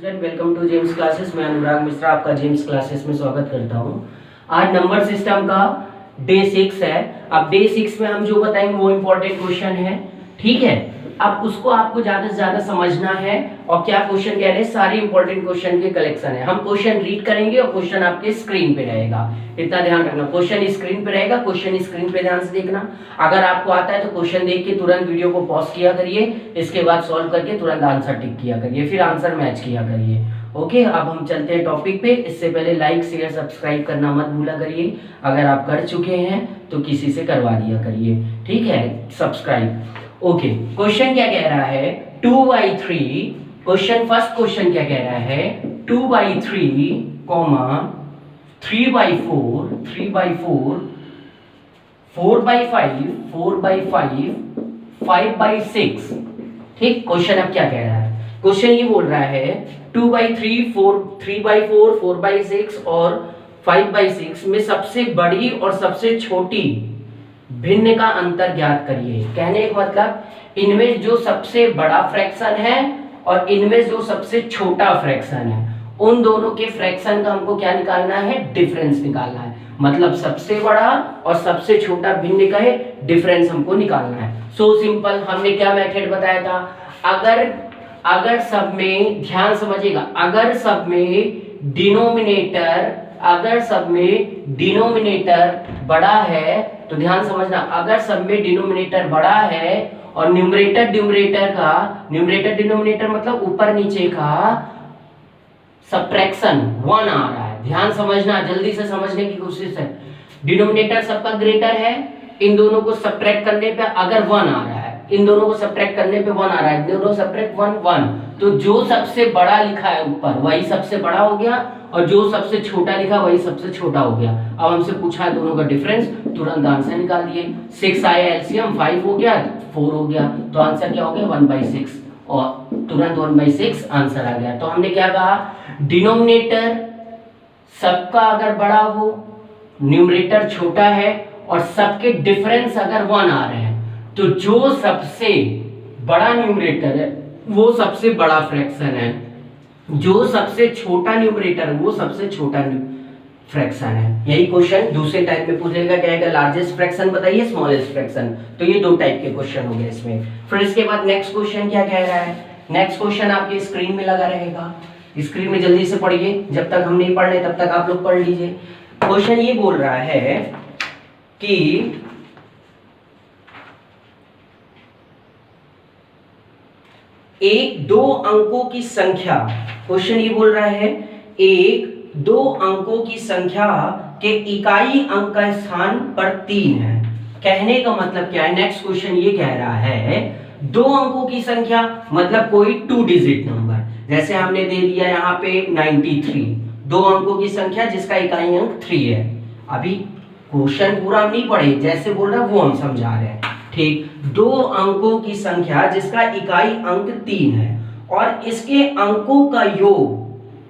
Student, welcome to James classes. मैं अनुराग मिश्रा आपका James classes में स्वागत करता हूं। आज नंबर सिस्टम का डे 6 है। अब डे 6 में हम जो बताएंगे वो इंपॉर्टेंट क्वेश्चन है, ठीक है। अब उसको आपको ज्यादा से ज्यादा समझना है और क्या क्वेश्चन कह रहे हैं, सारे इंपॉर्टेंट क्वेश्चन के कलेक्शन है। हम क्वेश्चन रीड करेंगे और क्वेश्चन आपके स्क्रीन पे रहेगा, इतना ध्यान रखना। क्वेश्चन स्क्रीन पे रहेगा, क्वेश्चन स्क्रीन पे ध्यान से देखना। अगर आपको आता है तो क्वेश्चन देख के तुरंत वीडियो को पॉज किया करिए, इसके बाद सॉल्व करके तुरंत आंसर टिक किया करिए, फिर आंसर मैच किया करिए। ओके, अब हम चलते हैं टॉपिक पे। इससे पहले लाइक शेयर सब्सक्राइब करना मत भूला करिए। अगर आप कर चुके हैं तो किसी से करवा दिया करिए, ठीक है, सब्सक्राइब। ओके, क्वेश्चन क्या कह रहा है, 2/3। क्वेश्चन फर्स्ट क्वेश्चन क्या कह रहा है, 2/3, 3/4, 3/4, 4/5, 4/5, 5/6। ठीक, क्वेश्चन अब क्या कह रहा है, क्वेश्चन ये बोल रहा है 2/3, 3/4, 4/6 और 5/6 में सबसे बड़ी और सबसे छोटी भिन्न का अंतर ज्ञात करिए। कहने का मतलब, इनमें जो सबसे बड़ा फ्रैक्शन है और इनमें जो सबसे छोटा फ्रैक्शन है, उन दोनों के फ्रैक्शन का हमको क्या निकालना है, डिफरेंस निकालना है। मतलब सबसे बड़ा और सबसे छोटा भिन्न का है डिफरेंस हमको निकालना है। सो सिंपल, हमने क्या मेथड बताया था, अगर सब में, ध्यान समझिएगा, अगर सब में डिनोमिनेटर बड़ा है तो ध्यान समझना, अगर सब में डिनोमिनेटर बड़ा है और न्यूमरेटर डिनोमिनेटर मतलब ऊपर नीचे का सब्ट्रैक्शन 1 आ रहा है। ध्यान समझना, जल्दी से समझने की कोशिश है। डिनोमिनेटर सबका ग्रेटर है, इन दोनों को सब्ट्रैक्ट करने पे अगर 1 आ रहा है, इन दोनों को सब्ट्रैक्ट करने पे 1 आ रहा है, दोनों सब्ट्रैक्ट 1 1, तो जो सबसे बड़ा लिखा है ऊपर वही सबसे बड़ा हो गया और जो सबसे छोटा लिखा वही सबसे छोटा हो गया। अब हमसे पूछा है दोनों का डिफरेंस, तुरंत आंसर निकाल दिए। 6 आया एलसीएम, 5 हो गया, 4 हो गया, तो आंसर क्या हो गया, 1/6, और तुरंत 1/6 आंसर आ गया। तो हमने क्या कहा, डिनोमिनेटर सबका अगर बड़ा हो, न्यूमरेटर छोटा है और सबके डिफरेंस अगर 1 आ रहे हैं, तो जो सबसे बड़ा न्यूमरेटर है वो सबसे बड़ा फ्रैक्शन है, जो सबसे छोटा न्यूमरेटर है वो सबसे छोटा फ्रैक्शन है। यही क्वेश्चन दूसरे टाइप में पूछेगा, क्या है, लार्जेस्ट फ्रैक्शन बताइए, स्मॉलेस्ट फ्रैक्शन। तो ये दो टाइप के क्वेश्चन हो गए इसमें। फिर इसके बाद नेक्स्ट क्वेश्चन क्या कह रहा है, नेक्स्ट क्वेश्चन आपकी स्क्रीन में लगा रहेगा, स्क्रीन में जल्दी से पढ़िए, जब तक हम नहीं पढ़ रहे तब तक आप लोग पढ़ लीजिए। क्वेश्चन ये बोल रहा है कि एक दो अंकों की संख्या, क्वेश्चन ये बोल रहा है एक दो अंकों की संख्या के इकाई अंक का स्थान पर 3 है। कहने का मतलब क्या है, नेक्स्ट क्वेश्चन ये कह रहा है दो अंकों की संख्या मतलब कोई 2 डिजिट नंबर, जैसे हमने दे दिया यहाँ पे 93, दो अंकों की संख्या जिसका इकाई अंक 3 है। अभी क्वेश्चन पूरा नहीं पढ़े, जैसे बोल रहा है वो हम समझा रहे हैं, ठीक। दो अंकों की संख्या जिसका इकाई अंक 3 है और इसके अंकों का योग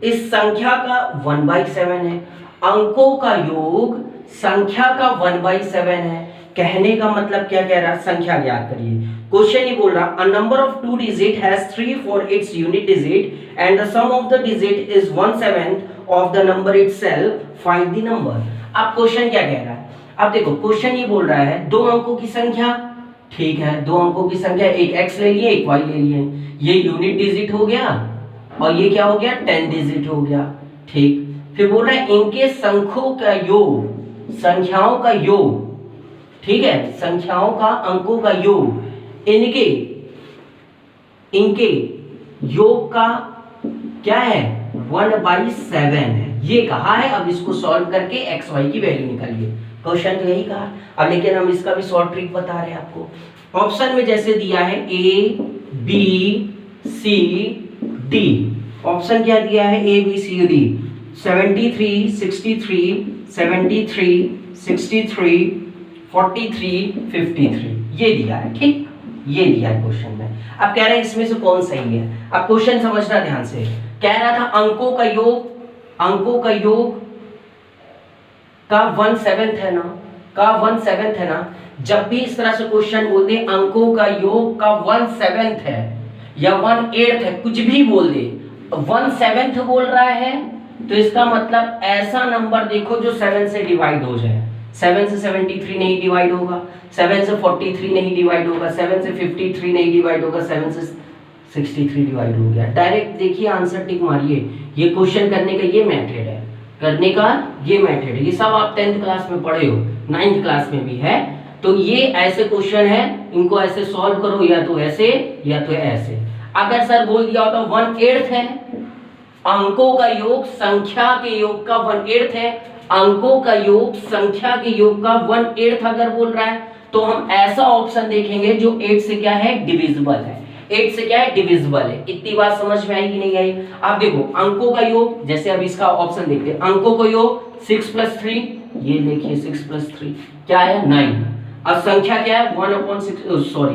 इस संख्या का 1/7 है, अंकों का योग संख्या का 1/7 है। कहने का मतलब क्या कह रहा है, संख्या ज्ञात करिए। क्वेश्चन ये बोल रहा, a number of 2 digit has 3 for its unit digit and the sum of the digit is 1/7 of the number itself, find the number. अब क्वेश्चन क्या कह रहा है, अब देखो क्वेश्चन ये बोल रहा है दो अंकों की संख्या, ठीक है, दो अंकों की संख्या, एक x ले लिए एक y ले लिए, ये यूनिट डिजिट हो गया और ये क्या हो गया, 10 डिजिट हो गया, ठीक। फिर बोल रहा है इनके संख्यों का योग, संख्याओं का योग, ठीक है, संख्याओं का अंकों का योग इनके योग का क्या है, 1/7 है, ये कहा है। अब इसको सॉल्व करके x y की वैल्यू निकालिए, क्वेश्चन तो यही कहा। अब लेकिन हम इसका भी शॉर्ट ट्रिक बता रहे हैं आपको। ऑप्शन में जैसे दिया है A B C D, option क्या दिया है, A B C D, 73 63 73 63 43 53, ये दिया है, ठीक, ये दिया है क्वेश्चन में। अब कह रहे हैं इसमें से कौन सही है। अब क्वेश्चन समझना ध्यान से, कह रहा था अंकों का योग का 1/7 है ना, का 1/7 है ना। जब भी इस तरह से क्वेश्चन बोलते अंकों का योग का 1/7 है या 1/8 है, कुछ भी बोल दे, 1/7 बोल रहा है, तो इसका मतलब ऐसा नंबर देखो जो 7 से डिवाइड हो जाए। 7 से 73 नहीं डिवाइड होगा, 7 से 43 नहीं डिवाइड होगा, 7 से 53 नहीं डिवाइड होगा, 7 से 63 डिवाइड हो गया। डायरेक्ट देखिए आंसर टिक मारिए। ये क्वेश्चन करने का ये मेथड है, करने का ये मेथड है। ये सब आप 10th क्लास में पढ़े हो, 9th क्लास में भी है। तो ये ऐसे क्वेश्चन है, इनको ऐसे सॉल्व करो, या तो ऐसे या तो ऐसे। अगर सर बोल दिया होता 1/8 है, अंकों का योग संख्या के योग का 1/8 है, अंकों का योग संख्या के योग का 1/8 अगर बोल रहा है, तो हम ऐसा ऑप्शन देखेंगे जो 8 से क्या है, डिविजिबल है। 8 से क्या है, डिविजिबल है। इतनी बात समझ में आई कि नहीं आई? आप देखो अंकों का योग, जैसे अब इसका ऑप्शन देखते हैं, अंकों का योग 6 + 3, ये देखिए 6 + 3 क्या है, 9। अब संख्या क्या है,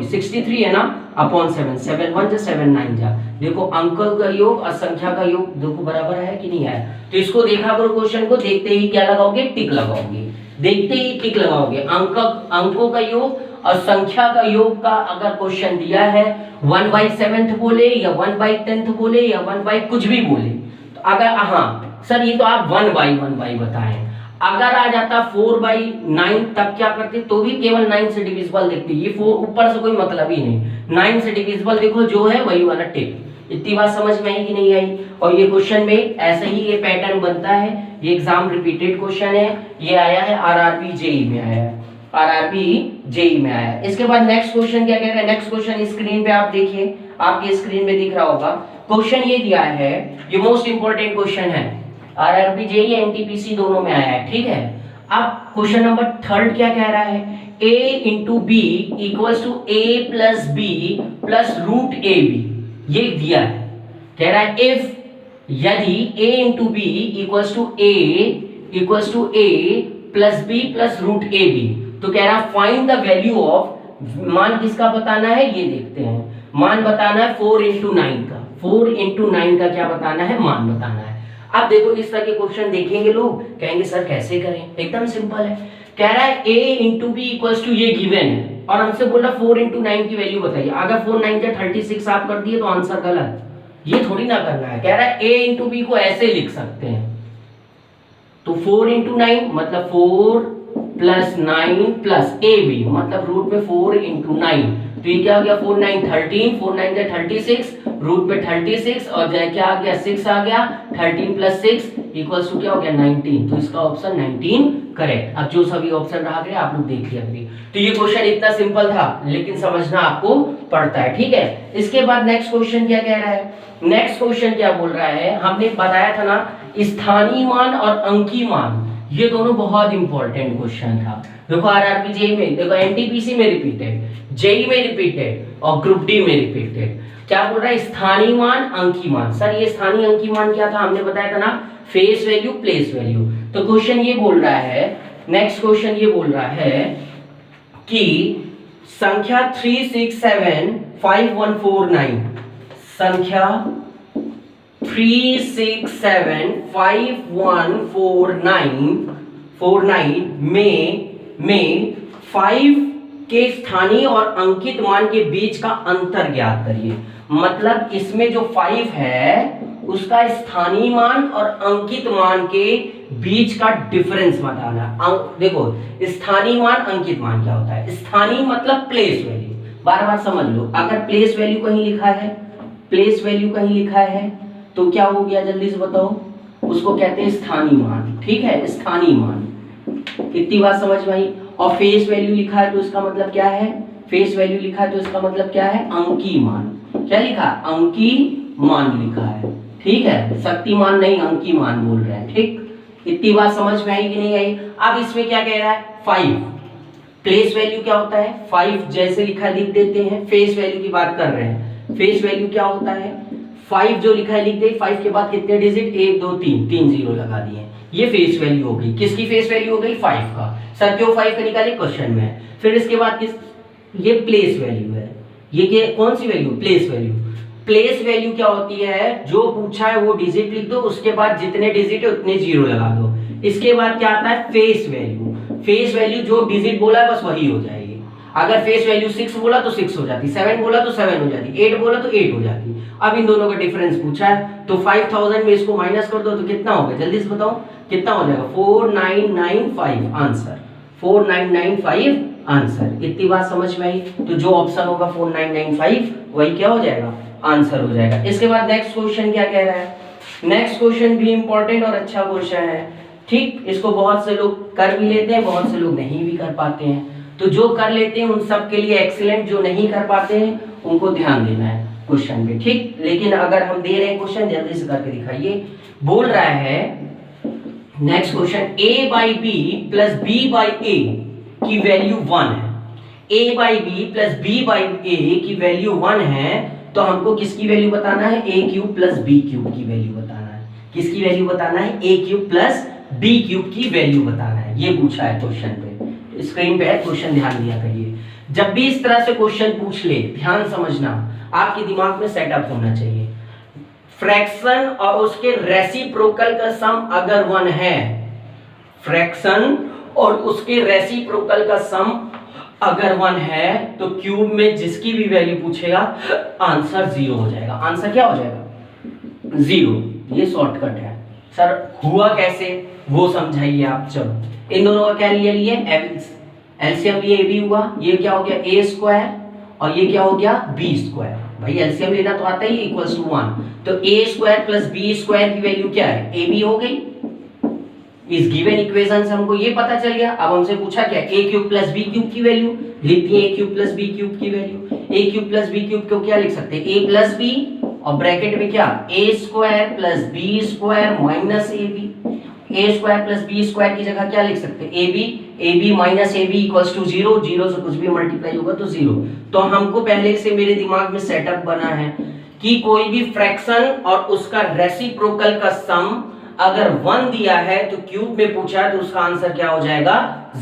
63 है ना, अपॉन 7, 7 1 जा 7 9 जा। देखो अंकों का योग और संख्या का योग देखो बराबर है कि नहीं है। तो इसको देखा करो, क्वेश्चन को देखते ही क्या लगाओगे, टिक लगाओगे। देखते ही टिक लगाओगे। अंकों का योग और संख्या का योग का अगर क्वेश्चन दिया है, 1/7 बोले या 1/10 बोले या 1/ कुछ भी बोले, तो अगर हाँ सर ये तो आप 1/1 बताएं। अगर आ जाता 4/9 तब क्या करते, तो भी केवल 9 से डिविजिबल देखते। ये 4 ऊपर से कोई मतलब ही नहीं, 9 से डिविजिबल देखो जो है वही वाला टिक। इतनी बात समझ में आई कि नहीं आई? और ये क्वेश्चन में ऐसे ही ये पैटर्न बनता है। ये एग्जाम रिपीटेड क्वेश्चन है, ये आया है आरआरबी जेई में आया है, आरआरबी जेई में आया है। इसके बाद नेक्स्ट क्वेश्चन क्या कह रहा है, नेक्स्ट क्वेश्चन स्क्रीन पे आप देखिए, आपके स्क्रीन में दिख रहा होगा। क्वेश्चन ये दिया है, ये मोस्ट इंपोर्टेंट क्वेश्चन है, आरआरबी जेई एनटीपीसी दोनों में आया है, ठीक है। अब क्वेश्चन नंबर 3 क्या कह रहा है, a into B equals to a plus B plus root A B, ये दिया है। कह रहा है इफ यदि a into B equals to a plus B plus root A B, तो कह रहा है फाइंड द वैल्यू ऑफ, मान किसका बताना है ये देखते हैं। मान बताना है 4 इंटू 9 का, 4 इंटू 9 का क्या बताना है, मान बताना है। अब देखो इस तरह के क्वेश्चन देखेंगे लोग, कहेंगे सर कैसे करें, एकदम सिंपल है। कह रहा है a into B equals to, ये गिवन है और हमसे बोला 4 इंटू 9 की वैल्यू बताइए। अगर 4 9 जा 36 आप कर दिए तो आंसर गलत, ये थोड़ी ना करना है। कह रहा है a इंटू बी को ऐसे लिख सकते हैं, तो 4 इंटू 9 मतलब 4 प्लस 9 प्लस ए बी मतलब रूट में 4 इंटू 9, तो ये क्या हो गया 4 9 13, 4 9 जा 36, रूट में 36 और क्या आ गया 6 आ गया, 13 प्लस 6 इक्वल्स टू क्या हो गया 19। तो इसका ऑप्शन 19 करेक्ट। अब जो सभी ऑप्शन रहा गया आप लोग देख लिया। तो ये क्वेश्चन इतना सिंपल था, लेकिन समझना आपको पड़ता है, ठीक है। इसके बाद नेक्स्ट क्वेश्चन क्या कह रहा है, नेक्स्ट क्वेश्चन क्या बोल रहा है, हमने बताया था ना स्थानीय मान और अंकीय मान, ये दोनों बहुत इंपॉर्टेंट क्वेश्चन था। देखो आरआरबी जेई में, देखो एनटीपीसी में रिपीटेड, जेई में रिपीटेड और ग्रुप डी में रिपीटेड। क्या बोल रहा है, स्थानीय मान अंकीय मान। सर ये स्थानीय अंकीय मान क्या था, हमने बताया था ना, फेस वैल्यू प्लेस वैल्यू। तो क्वेश्चन ये बोल रहा है, नेक्स्ट क्वेश्चन ये बोल रहा है कि संख्या 3675149, संख्या 3675149 में 5 के स्थानीय और अंकित मान के बीच का अंतर ज्ञात करिए। मतलब इसमें जो 5 है उसका स्थानीय मान और अंकित मान के बीच का डिफरेंस बताना। देखो स्थानीय मान अंकित मान क्या होता है, स्थानीय मतलब प्लेस वैल्यू, बार बार समझ लो। अगर प्लेस वैल्यू कहीं लिखा है, प्लेस वैल्यू कहीं लिखा है तो क्या हो गया जल्दी से बताओ, उसको कहते हैं स्थानीय मान, ठीक है, स्थानीय मान। इतनी बात समझ में आई। और फेस वैल्यू लिखा है तो इसका मतलब क्या है, फेस वैल्यू लिखा है तो इसका मतलब क्या है, अंकीय मान। क्या लिखा, अंकीय मान लिखा है, ठीक है, शक्तिमान नहीं अंकीय मान बोल रहे हैं, ठीक। इतनी बात समझ में आई कि नहीं आई। अब इसमें क्या कह रहा है, 5 प्लेस वैल्यू क्या होता है, 5 जैसे लिखा लिख देते हैं। फेस वैल्यू की बात कर रहे हैं, फेस वैल्यू क्या होता है, 5 जो लिखा है लिख दे, 5 के बाद कितने डिजिट, 1 2 3, 3 जीरो लगा दिए, ये फेस वैल्यू हो गई। किसकी फेस वैल्यू हो गई, 5 का। सर क्यों 5 का निकाले, क्वेश्चन में। फिर इसके बाद किस, ये प्लेस वैल्यू है, ये कौन सी value, place value. Place value क्या होती है, जो पूछा है वो डिजिट लिख दो, उसके बाद जितने डिजिट है उतने जीरो लगा दो। इसके बाद क्या आता है, फेस वैल्यू। फेस वैल्यू जो डिजिट बोला है बस वही हो जाएगी। अगर फेस वैल्यू 6 बोला तो 6 हो जाती, 7 बोला तो 7 हो जाती, 8 बोला तो 8 हो जाती। अब इन दोनों का डिफरेंस पूछा है तो 5000 में इसको माइनस कर दो तो कितना होगा, जल्दी से बताओ कितना हो जाएगा, 4995 आंसर, 4995 आंसर। इतनी बात समझ में आई? तो जो ऑप्शन होगा 4995 वही क्या हो जाएगा, आंसर हो जाएगा। इसके बाद नेक्स्ट क्वेश्चन क्या कह रहा है, नेक्स्ट क्वेश्चन भी इंपॉर्टेंट और अच्छा क्वेश्चन है, ठीक। इसको बहुत से लोग कर भी लेते हैं, बहुत से लोग नहीं भी कर पाते हैं। तो जो कर लेते हैं उन सब के लिए एक्सीलेंट, जो नहीं कर पाते हैं उनको ध्यान देना है क्वेश्चन पे, ठीक। लेकिन अगर हम दे रहे हैं क्वेश्चन, जल्दी से करके दिखाइए। बोल रहा है next question, a by b plus b by a की वैल्यू 1 है। a by b plus b by a की वैल्यू 1 है, तो हमको किसकी वैल्यू बताना है, a cube plus B cube की वैल्यू बताना है। किसकी वैल्यू बताना है, a cube plus B cube की वैल्यू बताना है। ये पूछा है क्वेश्चन पे, स्क्रीन पे है क्वेश्चन, ध्यान दिया करिए। जब भी इस तरह से क्वेश्चन पूछ ले, ध्यान समझना, आपके दिमाग में सेटअप होना चाहिए। फ्रैक्शन और उसके रेसिप्रोकल का सम अगर 1 है, फ्रैक्शन और उसके रेसिप्रोकल का सम अगर 1 है, तो क्यूब में जिसकी भी वैल्यू पूछेगा आंसर 0 हो जाएगा। आंसर क्या हो जाएगा, 0। ये शॉर्टकट है। सर हुआ कैसे वो समझाइए आप। चलो इन दोनों का क्या लिए एलसीएम लिए बी हुआ, ये क्या हो गया ए स्क्वायर और ये क्या हो गया बी स्क्वायर। भाई एलसीएम लेना तो आता ही, इक्वल्स टू 1। तो A square plus B square की वैल्यू क्या है, ए बी हो गई। इस गिवन इक्वेशन से हमको ये पता चल गया। अब हमसे पूछा क्या, a cube plus B cube की वैल्यू लिखती है, a cube plus B cube की value. A cube plus B cube को क्या लिख सकते हैं, ए प्लस बी और ब्रैकेट में क्या, a square plus B square minus a b. A square plus B square की जगह क्या लिख सकते हैं, a b minus a b equals to 0। 0 से कुछ भी मल्टीप्लाई होगा तो 0। तो हमको पहले से मेरे दिमाग में सेटअप बना है कि कोई भी फ्रैक्शन और उसका रेसिप्रोकल का सम अगर 1 दिया है तो क्यूब में पूछा है तो उसका आंसर क्या हो जाएगा,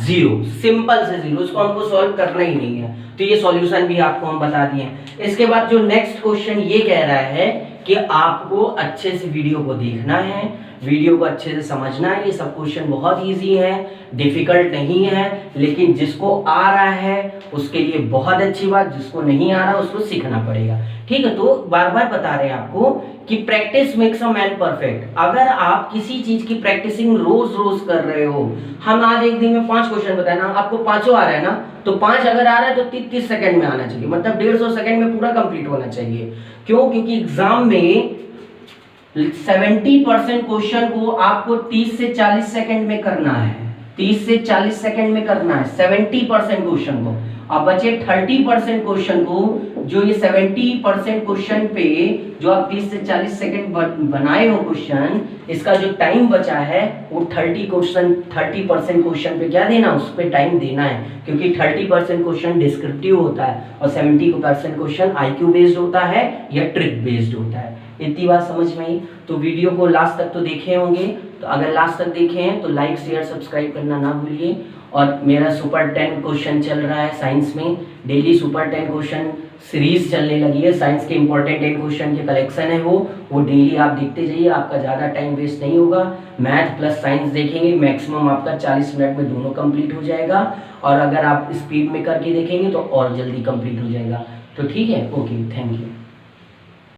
0। सिंपल से 0, उसको हमको सॉल्व करना ही नहीं है। तो ये सॉल्यूशन भी आपको हम बता दिए। इसके बाद जो नेक्स्ट क्वेश्चन ये कह रहा है कि आपको अच्छे से वीडियो को देखना है, वीडियो को अच्छे से समझना है। ये सब क्वेश्चन बहुत इजी है, डिफिकल्ट नहीं है, लेकिन जिसको आ रहा है उसके लिए बहुत अच्छी बात, जिसको नहीं आ रहा उसको सीखना पड़ेगा, ठीक है। तो बार बार बता रहे हैं आपको कि practice makes a man perfect. अगर आप किसी चीज की प्रैक्टिसिंग रोज रोज कर रहे हो, हम आज एक दिन में 5 क्वेश्चन बताए ना, आपको 5 आ रहा है ना, तो 5 अगर आ रहा है तो 30 सेकंड में आना चाहिए, मतलब 150 सेकंड में पूरा कंप्लीट होना चाहिए। क्यों, क्योंकि एग्जाम में 70% क्वेश्चन को आपको 30 से 40 सेकंड में करना है, 30 से 40 सेकंड में करना है 70% क्वेश्चन को। अब बचे 30% क्वेश्चन को, जो ये 70% क्वेश्चन पे जो आप 30 से 40 सेकंड बनाए हो क्वेश्चन, इसका जो टाइम बचा है वो 30% क्वेश्चन पे क्या देना, उस पे टाइम देना है। क्योंकि 30% क्वेश्चन डिस्क्रिप्टिव होता है और 70% क्वेश्चन आईक्यू बेस्ड होता है या ट्रिक बेस्ड होता है। इतनी बात समझ में आई? तो वीडियो को लास्ट तक तो देखे होंगे, तो अगर लास्ट तक देखे हैं तो लाइक शेयर सब्सक्राइब करना ना भूलिए। और मेरा सुपर 10 क्वेश्चन चल रहा है साइंस में, डेली सुपर 10 क्वेश्चन सीरीज चलने लगी है। साइंस के इंपॉर्टेंट 10 क्वेश्चन के कलेक्शन है वो डेली आप देखते जाइए, आपका ज़्यादा टाइम वेस्ट नहीं होगा। मैथ प्लस साइंस देखेंगे, मैक्सिमम आपका 40 मिनट में दोनों कंप्लीट हो जाएगा। और अगर आप स्पीड में करके देखेंगे तो और जल्दी कंप्लीट हो जाएगा। तो ठीक है, ओके, थैंक यू।